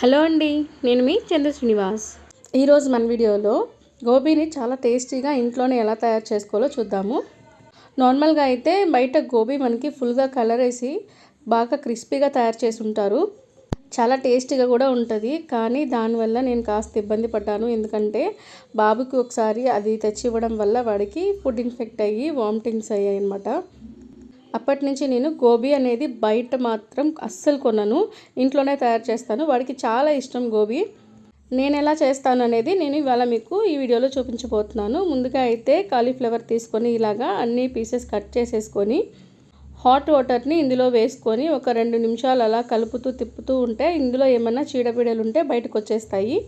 Hello అండి, నేను మీ చంద్ర శ్రీనివాస్. ఈరోజు మన వీడియోలో గోబీని చాలా టేస్టీగా ఇంట్లోనే ఎలా తయారు చేసుకోవాలో చూద్దాము. నార్మల్గా అయితే బయట గోబీ మనకి ఫుల్గా కలర్ వేసి బాగా క్రిస్పీగా తయారు చేసి ఉంటారు. చాలా టేస్టీగా కూడా ఉంటుంది. కానీ దానివల్ల నేను కాస్త ఇబ్బంది పడ్డాను. ఎందుకంటే బాబుకి ఒకసారి అది తెచ్చి ఇవ్వడం వల్ల వాడికి ఫుడ్ ఇన్ఫెక్ట్ అయ్యి వామిటింగ్స్ అయ్యాయి అన్నమాట. అప్పటి నుంచి నేను గోబీ అనేది బయట మాత్రం అస్సలు కొనను, ఇంట్లోనే తయారు చేస్తాను. వాడికి చాలా ఇష్టం గోబీ. నేను ఎలా చేస్తాను అనేది నేను ఇవాళ మీకు ఈ వీడియోలో చూపించబోతున్నాను. ముందుగా అయితే కాలీఫ్లవర్ తీసుకొని ఇలాగా అన్ని పీసెస్ కట్ చేసేసుకొని హాట్ వాటర్ని ఇందులో వేసుకొని ఒక 2 నిమిషాలు అలా కలుపుతూ తిప్పుతూ ఉంటే ఇందులో ఏమన్నా చీడపీడలు ఉంటే బయటకు వచ్చేస్తాయి.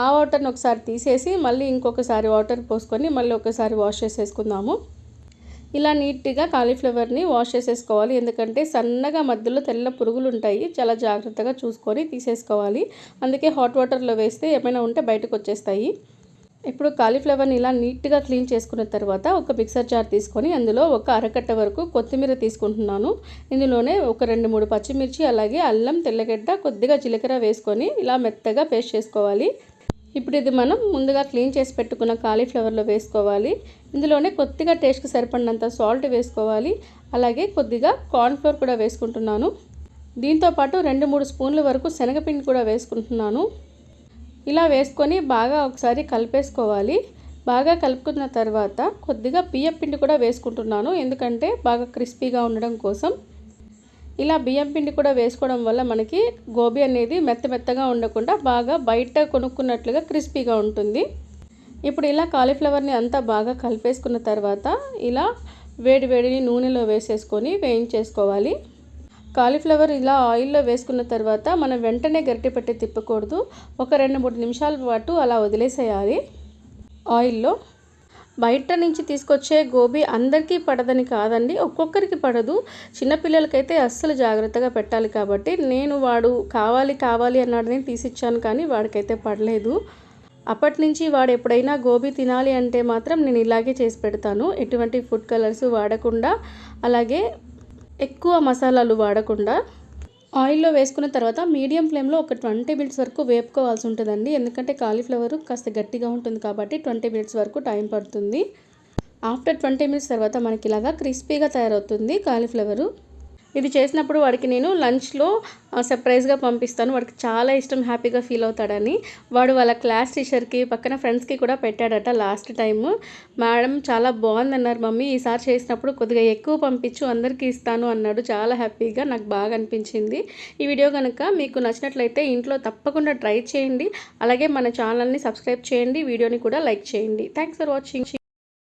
ఆ వాటర్ని ఒకసారి తీసేసి మళ్ళీ ఇంకొకసారి వాటర్ పోసుకొని మళ్ళీ ఒకసారి వాష్ చేసేసుకుందాము. ఇలా నీట్గా కాలీఫ్లవర్ని వాష్ చేసేసుకోవాలి. ఎందుకంటే సన్నగా మధ్యలో తెల్ల పురుగులు ఉంటాయి, చాలా జాగ్రత్తగా చూసుకొని తీసేసుకోవాలి. అందుకే హాట్ వాటర్లో వేస్తే ఏమైనా ఉంటే బయటకు వచ్చేస్తాయి. ఇప్పుడు కాలీఫ్లవర్ని ఇలా నీట్గా క్లీన్ చేసుకున్న తర్వాత ఒక మిక్సర్ జార్ తీసుకొని అందులో ఒక అరకట్ట వరకు కొత్తిమీర తీసుకుంటున్నాను. ఇందులోనే ఒక 2-3 పచ్చిమిర్చి, అలాగే అల్లం, తెల్లగడ్డ, కొద్దిగా జీలకర్ర వేసుకొని ఇలా మెత్తగా పేస్ట్ చేసుకోవాలి. ఇప్పుడు ఇది మనం ముందుగా క్లీన్ చేసి పెట్టుకున్న కాలీఫ్లవర్లో వేసుకోవాలి. ఇందులోనే కొద్దిగా టేస్ట్కి సరిపడినంత సాల్ట్ వేసుకోవాలి. అలాగే కొద్దిగా కార్న్ఫ్లోర్ కూడా వేసుకుంటున్నాను. దీంతోపాటు 2-3 స్పూన్ల వరకు శనగపిండి కూడా వేసుకుంటున్నాను. ఇలా వేసుకొని బాగా ఒకసారి కలిపేసుకోవాలి. బాగా కలుపుకున్న తర్వాత కొద్దిగా బియ్యం పిండి కూడా వేసుకుంటున్నాను, ఎందుకంటే బాగా క్రిస్పీగా ఉండడం కోసం. ఇలా బియ్యం పిండి కూడా వేసుకోవడం వల్ల మనకి గోబీ అనేది మెత్తగా ఉండకుండా బాగా బయట కొనుక్కున్నట్లుగా క్రిస్పీగా ఉంటుంది. ఇప్పుడు ఇలా కాలీఫ్లవర్ని అంతా బాగా కలిపేసుకున్న తర్వాత ఇలా వేడిని నూనెలో వేసేసుకొని వేయించేసుకోవాలి. కాలీఫ్లవర్ ఇలా ఆయిల్లో వేసుకున్న తర్వాత మనం వెంటనే గరిటె పెట్టి తిప్పకూడదు. ఒక 2-3 నిమిషాల పాటు అలా వదిలేసేయాలి ఆయిల్లో. బయట నుంచి తీసుకొచ్చే గోబీ అందరికీ పడదని కాదండి, ఒక్కొక్కరికి పడదు. చిన్నపిల్లలకైతే అస్సలు జాగ్రత్తగా పెట్టాలి. కాబట్టి నేను వాడు కావాలి అన్నాడని తీసిచ్చాను, కానీ వాడికైతే పడలేదు. అప్పటి నుంచి వాడు ఎప్పుడైనా గోబీ తినాలి అంటే మాత్రం నేను ఇలాగే చేసి పెడతాను. ఎటువంటి ఫుడ్ కలర్స్ వాడకుండా, అలాగే ఎక్కువ మసాలాలు వాడకుండా. ఆయిల్లో వేసుకున్న తర్వాత మీడియం ఫ్లేమ్లో ఒక 20 మినిట్స్ వరకు వేపుకోవాల్సి ఉంటుందండి. ఎందుకంటే కాలీఫ్లవర్ కాస్త గట్టిగా ఉంటుంది కాబట్టి 20 మినిట్స్ వరకు టైం పడుతుంది. ఆఫ్టర్ 20 మినిట్స్ తర్వాత మనకి ఇలాగా క్రిస్పీగా తయారవుతుంది కాలీఫ్లవరు. ఇది చేసినప్పుడు వాడికి నేను లంచ్లో సర్ప్రైజ్గా పంపిస్తాను. వాడికి చాలా ఇష్టం, హ్యాపీగా ఫీల్ అవుతాడని. వాడు వాళ్ళ క్లాస్ టీచర్కి, పక్కన ఫ్రెండ్స్కి కూడా పెట్టాడట లాస్ట్ టైము. మేడం చాలా బాగుందన్నారు మమ్మీ, ఈసారి చేసినప్పుడు కొద్దిగా ఎక్కువ పంపించు, అందరికీ ఇస్తాను అన్నాడు. చాలా హ్యాపీగా, నాకు బాగా అనిపించింది. ఈ వీడియో కనుక మీకు నచ్చినట్లయితే ఇంట్లో తప్పకుండా ట్రై చేయండి. అలాగే మన ఛానల్ని సబ్స్క్రైబ్ చేయండి, వీడియోని కూడా లైక్ చేయండి. Thanks for watching.